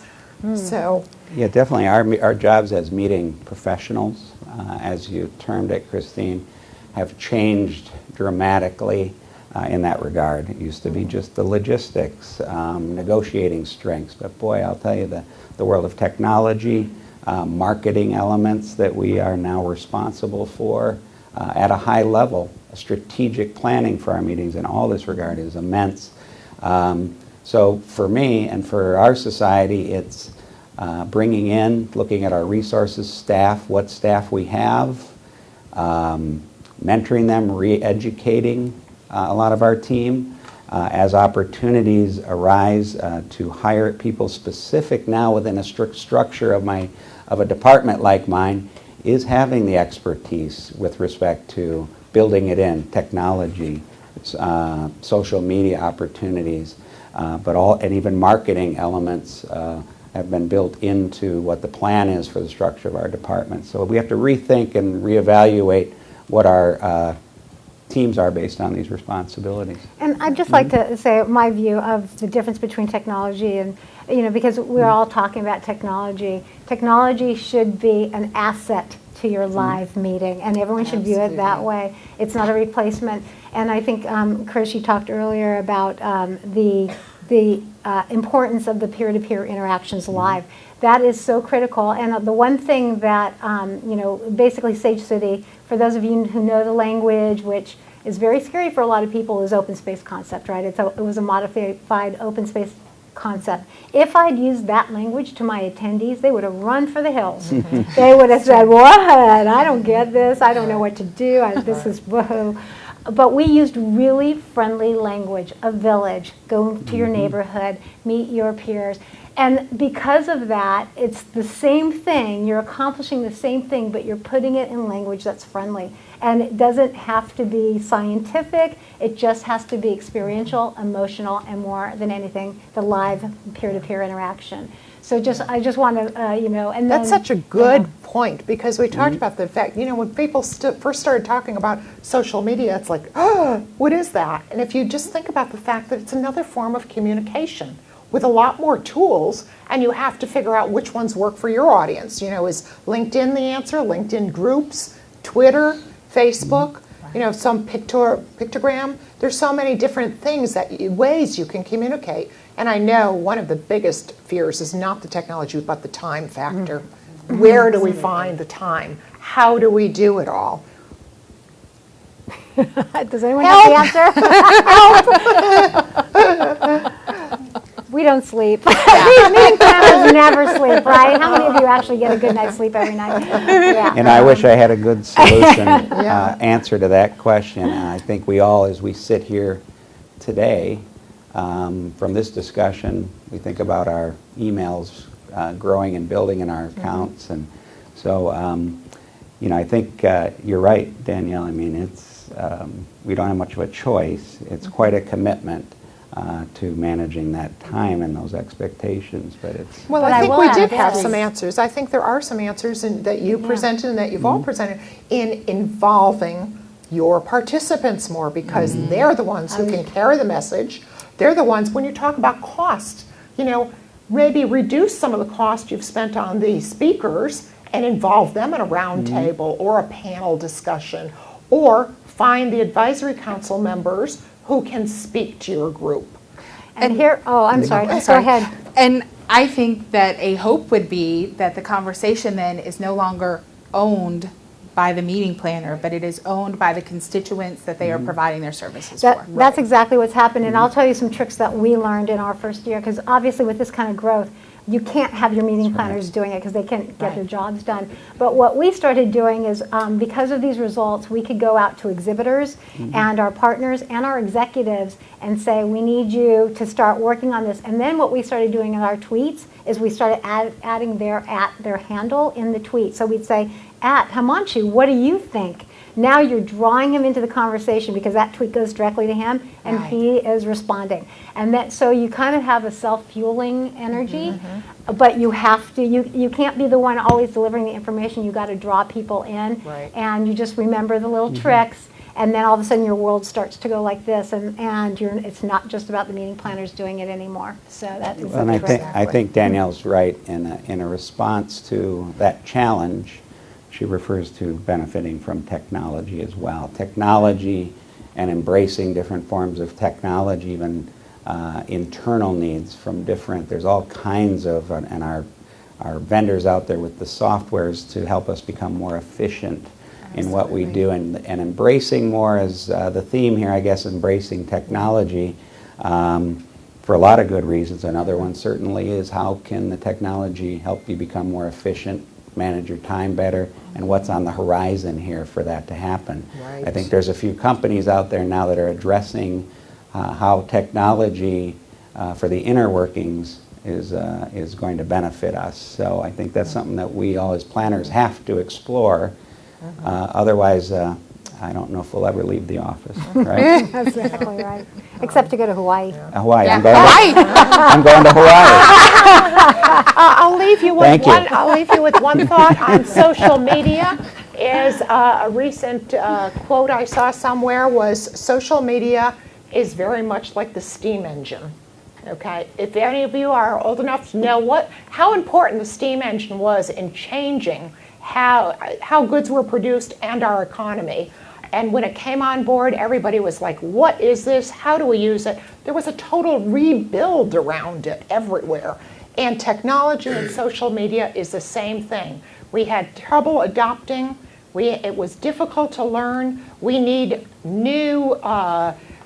So Yeah, definitely. Our jobs as meeting professionals, as you termed it, Christine, have changed dramatically in that regard. It used to be just the logistics, negotiating strengths, but boy, I'll tell you, the world of technology, marketing elements that we are now responsible for at a high level, strategic planning for our meetings in all this regard is immense. So for me and for our society, it's bringing in, looking at our resources, staff, what staff we have, mentoring them, re-educating a lot of our team as opportunities arise to hire people specific now within a strict structure of a department like mine is having the expertise with respect to building it in, technology, social media opportunities, and even marketing elements have been built into what the plan is for the structure of our department. So we have to rethink and reevaluate what our teams are based on these responsibilities. And I'd just like to say my view of the difference between technology and, because we're all talking about technology. Technology should be an asset to your live meeting, and everyone should view it that way. It's not a replacement. And I think, Chris, you talked earlier about the importance of the peer-to-peer interactions live. That is so critical. And the one thing that, basically Sage City, for those of you who know the language, which is very scary for a lot of people, is open space concept, right? It was a modified open space concept. If I'd used that language to my attendees, they would have run for the hills. They would have said, what? I don't get this. I don't know what to do. This is whoa. But we used really friendly language, a village, go to your neighborhood, meet your peers. And because of that, it's the same thing. You're accomplishing the same thing, but you're putting it in language that's friendly. And it doesn't have to be scientific. It just has to be experiential, emotional, and more than anything, the live peer-to-peer interaction. So I just want to, and then, that's such a good point, because we talked about the fact, when people first started talking about social media, it's like, oh, what is that? And if you just think about the fact that it's another form of communication with a lot more tools, and you have to figure out which ones work for your audience. Is LinkedIn the answer? LinkedIn groups, Twitter, Facebook, some pictogram. There's so many different ways you can communicate. And I know one of the biggest fears is not the technology, but the time factor. Where do we find the time? How do we do it all? Does anyone have the answer? We don't sleep. Meeting planners never sleep, right? How many of you actually get a good night's sleep every night? Yeah. And I wish I had a good solution answer to that question. And I think we all, as we sit here today, from this discussion, we think about our emails growing and building in our accounts. And so, I think you're right, Danielle. I mean, it's we don't have much of a choice. It's quite a commitment to managing that time and those expectations, but it's... Well, I think we did have some answers. I think there are some answers that you presented and that you've all presented in involving your participants more, because they're the ones who can carry the message. They're the ones, when you talk about cost, maybe reduce some of the cost you've spent on the speakers and involve them in a round table or a panel discussion, or find the advisory council members who can speak to your group. And here, I'm sorry. Go ahead. And I think that a hope would be that the conversation then is no longer owned by the meeting planner, but it is owned by the constituents that they are providing their services for. That's exactly what's happened, and I'll tell you some tricks that we learned in our first year, because obviously with this kind of growth, you can't have your meeting planners doing it because they can't get their jobs done. But what we started doing is, because of these results, we could go out to exhibitors and our partners and our executives and say, we need you to start working on this. And then what we started doing in our tweets is we started adding their handle in the tweet. So we'd say, Himanshu, what do you think? Now you're drawing him into the conversation because that tweet goes directly to him and he is responding. And that, so you kind of have a self-fueling energy, but you have to, you can't be the one always delivering the information. You got to draw people in, and you just remember the little tricks, and then all of a sudden your world starts to go like this, and it's not just about the meeting planners doing it anymore. So that's And I think Danielle's right in a response to that challenge. She refers to benefiting from technology as well. Technology and embracing different forms of technology, even internal needs from different, there's all kinds of, and our vendors out there with the softwares to help us become more efficient in what we do, and embracing more as the theme here, I guess, embracing technology for a lot of good reasons. Another one certainly is, how can the technology help you become more efficient, manage your time better, and what's on the horizon here for that to happen. I think there's a few companies out there now that are addressing how technology for the inner workings is going to benefit us. So I think that's something that we all as planners have to explore. Otherwise, I don't know if we'll ever leave the office, right? That's exactly right. Except to go to Hawaii. Hawaii. Yeah. I'm going to Hawaii. I'll leave you with one. I'll leave you with one thought on social media. Is a recent quote I saw somewhere was, social media is very much like the steam engine. Okay, if any of you are old enough to know how important the steam engine was in changing how goods were produced and our economy. And when it came on board, everybody was like, what is this? How do we use it? There was a total rebuild around it everywhere. And technology and social media is the same thing. We had trouble adopting. It was difficult to learn. We need new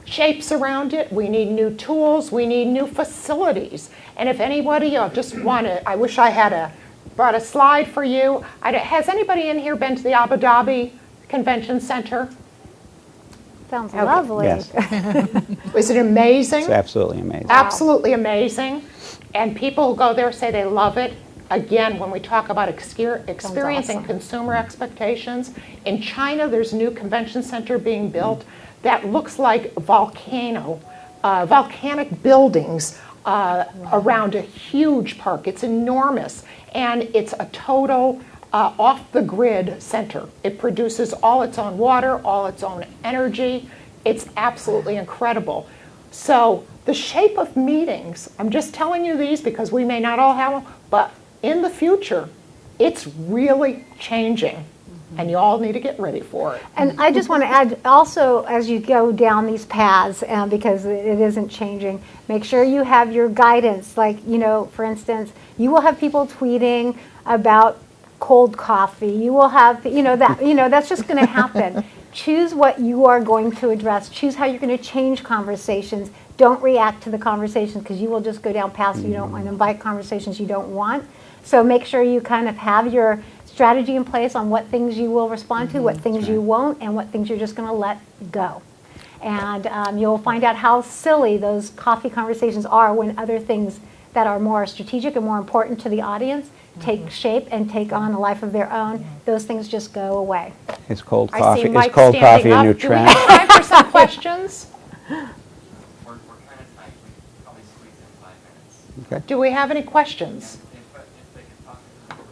shapes around it. We need new tools. We need new facilities. And if anybody, I wish I had brought a slide for you. Has anybody in here been to the Abu Dhabi Convention Center? Sounds lovely. Yes. Is it amazing? It's absolutely amazing. Absolutely amazing. And people who go there say they love it. Again, when we talk about experiencing consumer expectations, in China there's a new convention center being built that looks like volcanic buildings around a huge park. It's enormous, and it's a total off-the-grid center. It produces all its own water, all its own energy. It's absolutely incredible. So the shape of meetings, I'm just telling you these because we may not all have them, but in the future, it's really changing. And you all need to get ready for it. And I just want to add, also, as you go down these paths, because it isn't changing, make sure you have your guidance. Like, for instance, you will have people tweeting about cold coffee. You will have, that's just going to happen. Choose what you are going to address. Choose how you're going to change conversations. Don't react to the conversations, because you will just go down paths you don't want, and invite conversations you don't want. So make sure you kind of have your strategy in place on what things you will respond to, what things you won't, and what things you're just going to let go. And you'll find out how silly those coffee conversations are when other things that are more strategic and more important to the audience take shape and take on a life of their own. Those things just go away. Is cold I coffee see Mike a new standing up. Do we trend? have time for some questions? We're kind of tight. We could probably squeeze in 5 minutes. Okay. Do we have any questions? If they could talk to the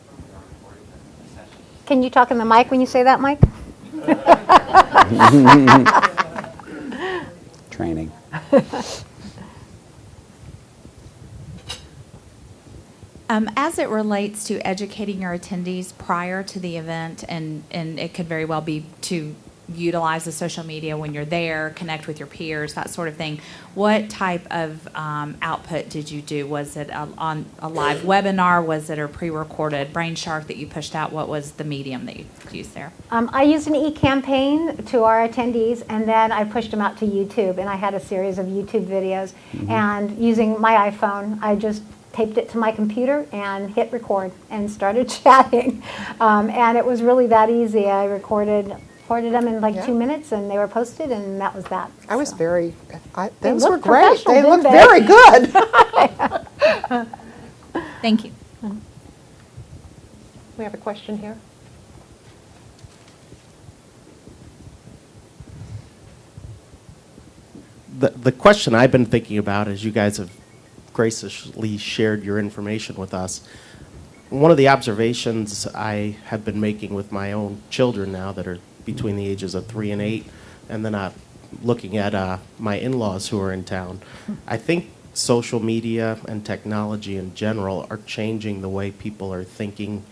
recording the session. Can you talk in the mic when you say that, Mike? Training. As it relates to educating your attendees prior to the event, and it could very well be to utilize the social media when you're there, connect with your peers, that sort of thing. What type of output did you do? Was it on a live webinar? Was it a pre-recorded Brain Shark that you pushed out? What was the medium that you used there? I used an e-campaign to our attendees, and then I pushed them out to YouTube, and I had a series of YouTube videos. And using my iPhone, I just taped it to my computer and hit record and started chatting. And it was really that easy. I recorded them in like 2 minutes, and they were posted, and that was that. I was So. very, They those were looked great. professional, They didn't looked they? very good. Thank you. We have a question here. The question I've been thinking about, as you guys have graciously shared your information with us, one of the observations I have been making with my own children now that are between the ages of 3 and 8, and then looking at my in-laws who are in town, I think social media and technology in general are changing the way people are thinking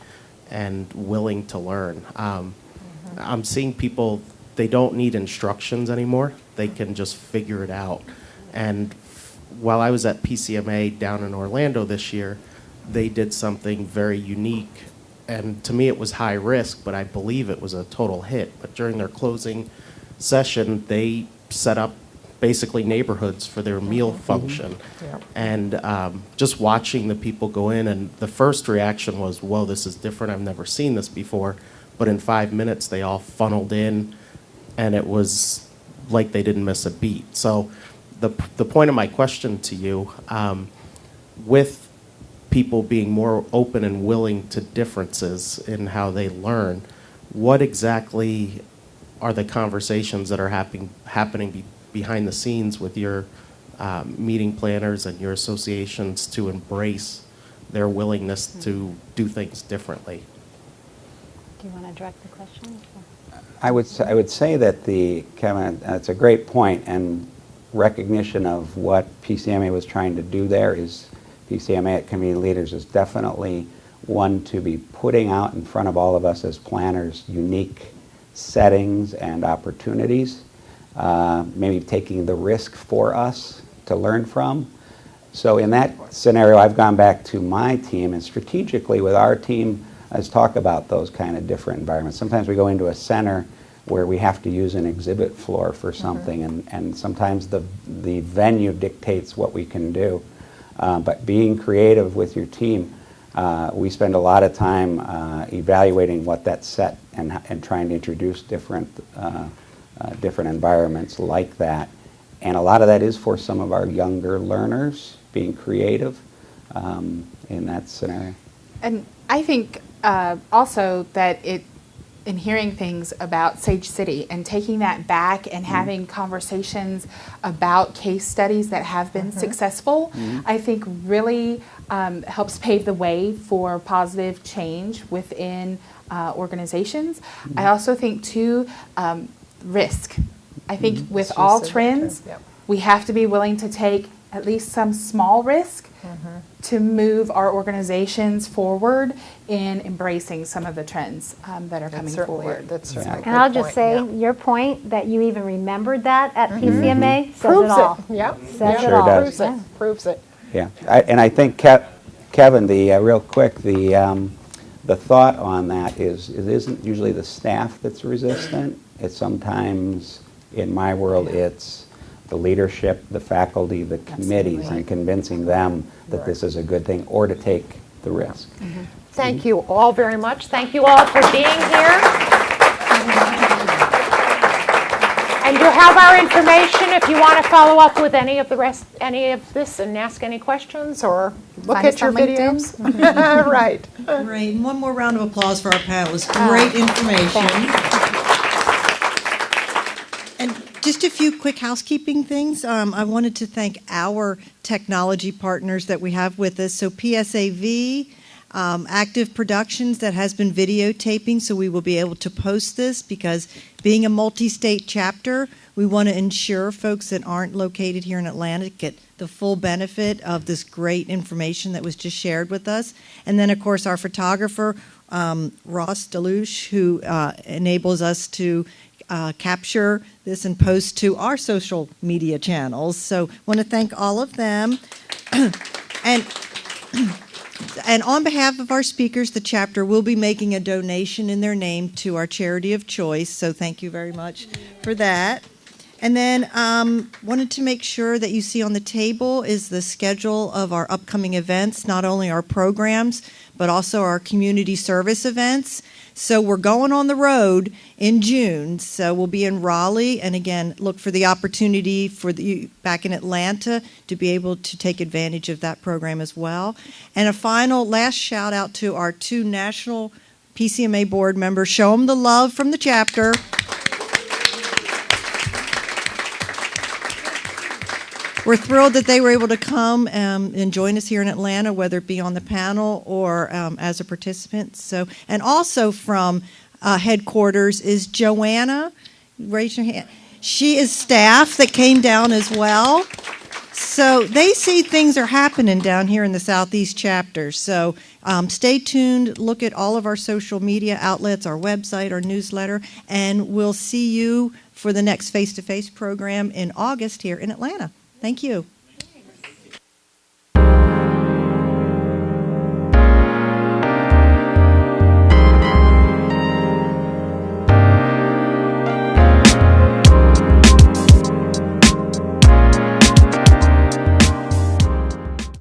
and willing to learn. I'm seeing people, they don't need instructions anymore. They can just figure it out. And while I was at Pcma down in Orlando this year, they did something very unique. And to me, it was high risk, but I believe it was a total hit. But during their closing session, they set up basically neighborhoods for their meal function. Yep. And just watching the people go in, and the first reaction was, whoa, this is different. I've never seen this before. But in 5 minutes, they all funneled in, and it was like they didn't miss a beat. So the point of my question to you, with people being more open and willing to differences in how they learn, what exactly are the conversations that are happening behind the scenes with your meeting planners and your associations to embrace their willingness to do things differently? Do you want to direct the question? I would say that Kevin, that's a great point, and recognition of what PCMA was trying to do there is, PCMA at Community Leaders is definitely one to be putting out in front of all of us as planners unique settings and opportunities, maybe taking the risk for us to learn from. So in that scenario, I've gone back to my team, and strategically with our team, let's talk about those kind of different environments. Sometimes we go into a center where we have to use an exhibit floor for something, and sometimes the venue dictates what we can do. But being creative with your team, we spend a lot of time evaluating what that's set and trying to introduce different environments like that. And a lot of that is for some of our younger learners, being creative in that scenario. And I think also that in hearing things about Sage City and taking that back and having conversations about case studies that have been successful, I think really helps pave the way for positive change within organizations. I also think too, risk. I think with all trends, we have to be willing to take at least some small risk to move our organizations forward in embracing some of the trends that are coming forward. That's certainly a And I'll good just point, say, your point that you even remembered that at PCMA says it all. Proves it. Yep. Says it Sure all. does. Proves it. Proves it. Yeah, and I think Kevin, real quick, the thought on that is it isn't usually the staff that's resistant. It's sometimes, in my world, it's the leadership, the faculty, the committees, and convincing them that this is a good thing, or to take the risk. Thank you all very much. Thank you all for being here. And you have our information if you want to follow up with any of this and ask any questions or look Find at us your on LinkedIn. videos. Right. Great. And one more round of applause for our panelists. Great information. And just a few quick housekeeping things. I wanted to thank our technology partners that we have with us. So PSAV, Active Productions, that has been videotaping, so we will be able to post this, because being a multi-state chapter, we want to ensure folks that aren't located here in Atlanta get the full benefit of this great information that was just shared with us. And then, of course, our photographer, Ross Deluche, who enables us to capture this and post to our social media channels. So want to thank all of them. and And on behalf of our speakers, the chapter will be making a donation in their name to our charity of choice. So thank you very much for that. And then wanted to make sure that you see on the table is the schedule of our upcoming events, not only our programs, but also our community service events. So we're going on the road in June. So we'll be in Raleigh, and again, look for the opportunity for you back in Atlanta to be able to take advantage of that program as well. And a final last shout out to our 2 national PCMA board members. Show them the love from the chapter. We're thrilled that they were able to come and join us here in Atlanta, whether it be on the panel or as a participant. So, and also from headquarters is Joanna. Raise your hand. She is staff that came down as well. So they see things are happening down here in the Southeast chapter. So stay tuned. Look at all of our social media outlets, our website, our newsletter, and we'll see you for the next face-to-face program in August here in Atlanta. Thank you.